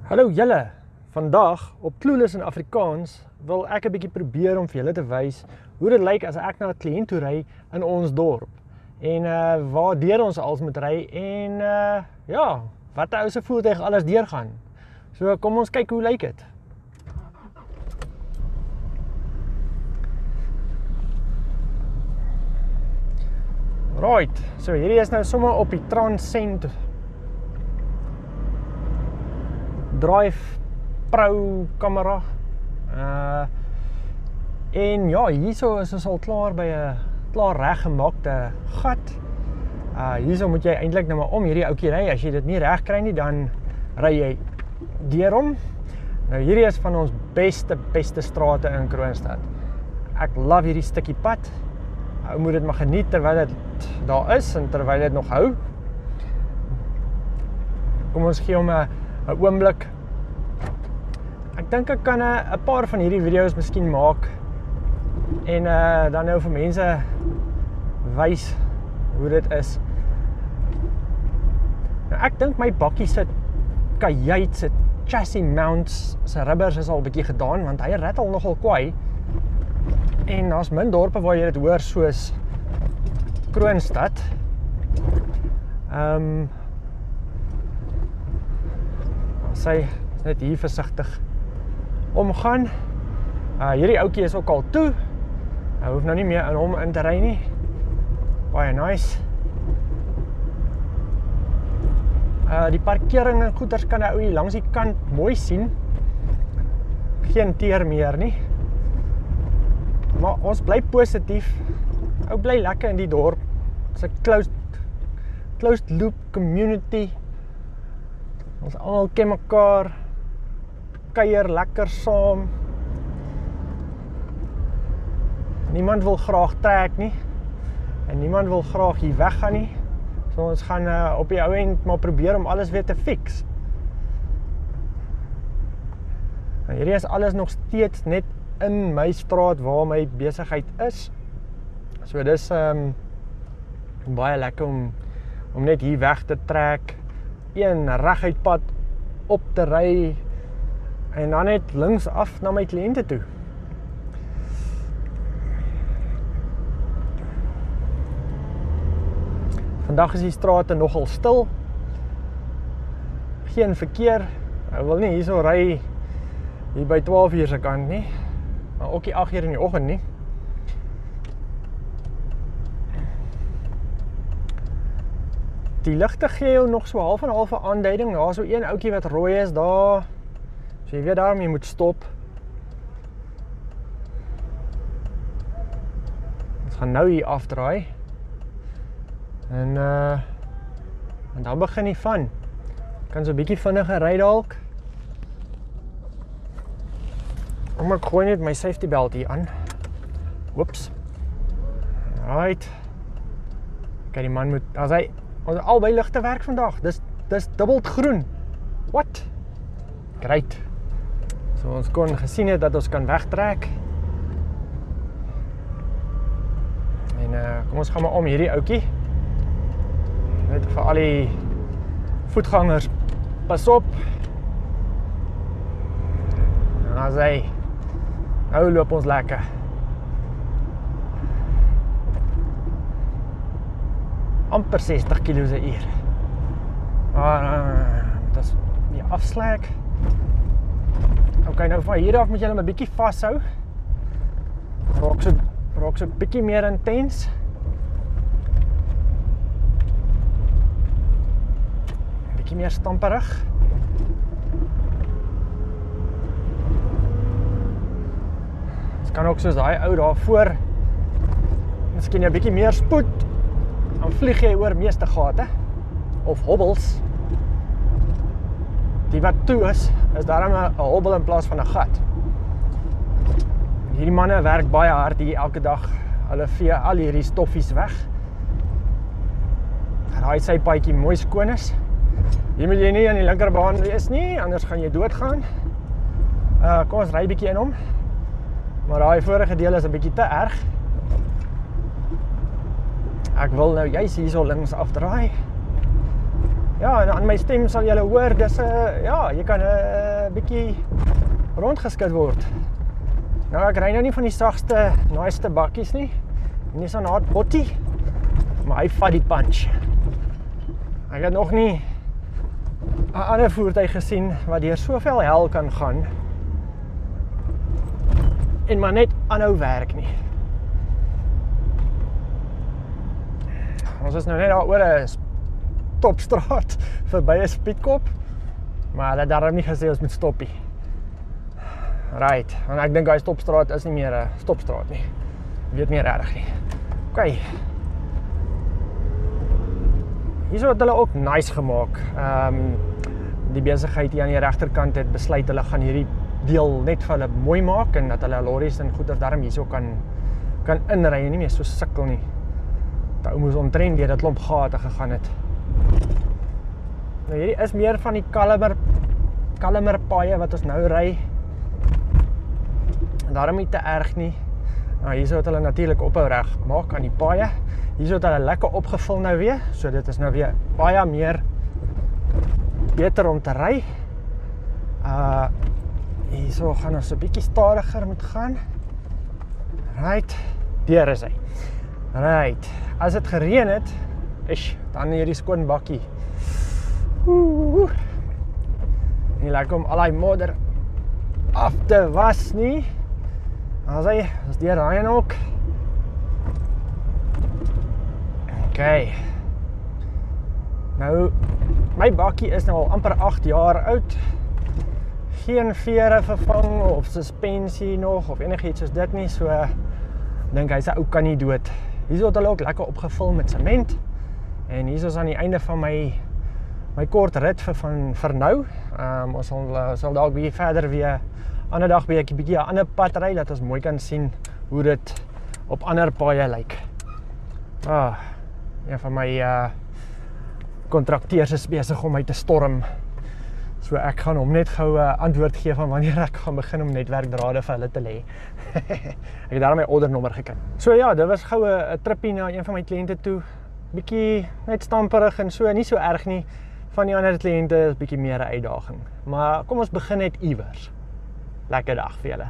Hallo julle, vandag op Clueless in Afrikaans wil ek 'n bietjie probeer om vir julle te wys hoe dit lyk as ek na 'n kliënt toe ry in ons dorp. En waar deur ons als moet ry en ja, wat 'n ou se voertuig alles deurgaan. So kom ons kyk hoe lyk dit. Right, so hierdie is nou sommer op die Transcend Drive Pro kamera. En ja, hierso is ons al klaar by 'n klaar reggemaakte gat. Hierso moet jy eintlik nou maar om hierdie ouetjie ry. As jy dit nie reg kry nie, dan ry jy deur hom. Nou hierdie is van ons beste strate in Kroonstad. Ek love hierdie stukkie pad. Ou moet dit maar geniet terwyl dit daar is en terwyl dit nog hou. Kom ons gee hom 'n oomblik. Ek dink ek kan 'n paar van hierdie video's miskien maak en dan nou vir mense wys hoe dit is. Nou ek dink my bakkie se kajuit se chassis mounts se rubbers is al 'n bietjie gedaan want hy rattle nogal kwaai. En daar's min dorpe waar jy dit hoor soos Kroonstad. Sy is net hier versigtig omgaan. Hierdie ouetjie is ook al toe. Hy hoef nou nie meer in hom in te ry nie. Baie nice. Die parkering en goeders kan 'n ou hier langs die kant mooi sien. Geen teer meer nie. Maar ons bly positief. Ou bly lekker in die dorp. It's a closed loop community. Ons almal ken mekaar. Kuier lekker saam. Niemand wil graag trek nie. En niemand wil graag hier weggaan nie. So ons gaan op die ou end maar probeer om alles weer te fix. En hierdie is alles nog steeds net in my straat waar my besigheid is. So dis baie lekker om net hier weg te trek, een reguit pad op te ry en dan net links af na my kliënte toe. Vandag is die strate nogal stil. Geen verkeer. Ek wil nie hierso ry hier by 12 uur se kant nie. Maar ook nie 8 uur in die oggend nie. Die ligte gee jou nog so half en half 'n aanduiding. Daar is so een ouetjie wat rooi is daar. So jy weet daarom jy moet stop. Ons gaan nou hier afdraai. En dan begin die van. Kan so 'n bietjie vinniger ry dalk. Ek gooi net my safety belt hier aan. Whoops. Right. Kyk, die man moet, as hy, ons albei ligte werk vandag. Dis dubbeld groen. What? Great. So ons kon gesien het dat ons kan wegtrek. En kom ons gaan maar om hierdie ouetjie. Net vir al die voetgangers. Pas op. En as hy nou loop ons lekker. Amper 60 km/h. Dit is die afslag. Ok, nou van hier af moet jy hom 'n bietjie vashou. Raak so bietjie meer intens. Bietjie meer stamperig. Kan ook soos daai ou daar voor miskien 'n bietjie meer spoed, dan vlieg jy oor meeste gate of hobbels. Die wat toe is daarom 'n hobbel in plaas van 'n gat. Hierdie manne werk baie hard hier elke dag. Hulle vee al hierdie stoffies weg. Raai sy paadjie mooi skoon is. Hier moet jy nie aan die linkerbaan wees nie, anders gaan jy doodgaan. Kom ons ry bietjie in hom. Maar daai vorige deel is 'n bietjie te erg. Ek wil nou juist hierso links afdraai. Ja, en aan my stem sal julle hoor, dis ja, jy kan 'n bietjie rondgeskit word. Nou ek ry nou nie van die sagste, naaiste bakkies nie. Nie so 'n hard bottie, maar hy vat die punch. Ek het nog nie 'n ander voertuig gesien wat deur soveel hel kan gaan en maar net aanhou werk nie. Ons is nou net daar oor 'n stopstraat verby 'n speedkop, maar hulle het daarom nie gesê ons moet stoppie. Right, want ek dink daai stopstraat is nie meer 'n stopstraat nie. Ek weet nie regtig nie. OK. Hierso het hulle ook nice gemaak. Die besigheid hier aan die regterkant het besluit hulle gaan hierdie deel net vir hulle mooi maak en dat hulle lorries en goeder daarom hierso kan inry en nie meer so sukkel nie. Dat ou moes omtrent deur 'n klomp gate gegaan het. Nou hierdie is meer van die kalmer paaie wat ons nou ry. En daarom nie te erg nie. Nou hierso het hulle natuurlik ophou reg maak aan die paaie. Hierso het hulle lekker opgevul nou weer, so dit is nou weer baie meer beter om te ry. Hierso gaan ons 'n bietjie stadiger moet gaan. Right, deur is hy. Right, as dit gereën het, dan hierdie skoon bakkie. Nie lekker om al die modder af te was nie. As hy, is deur raai en ook. OK. Nou, my bakkie is nou al amper 8 jaar oud. Geen vere vervang of suspensie nog of enigiets soos dit nie, so dink hy's 'n ou kan nie dood. Hierso het hulle ook lekker opgevul met sement. En hierso is aan die einde van my kort rit vir nou. Ons sal dalk bietjie verder weer ander dag bietjie 'n ander pad ry dat ons mooi kan sien hoe dit op ander paaie lyk. Een van my kontrakteurs is besig om my te storm. So ek gaan hom net gou antwoord gee van wanneer ek gaan begin om netwerkdrade vir hulle te lê. Ek het daar my ordernommer gekry. So ja, dit was gou 'n trippie na een van my kliënte toe. Bietjie net stamperig en so, nie so erg nie. Van die ander kliënte is bietjie meer 'n uitdaging. Maar kom ons begin net iewers. Lekker dag vir julle.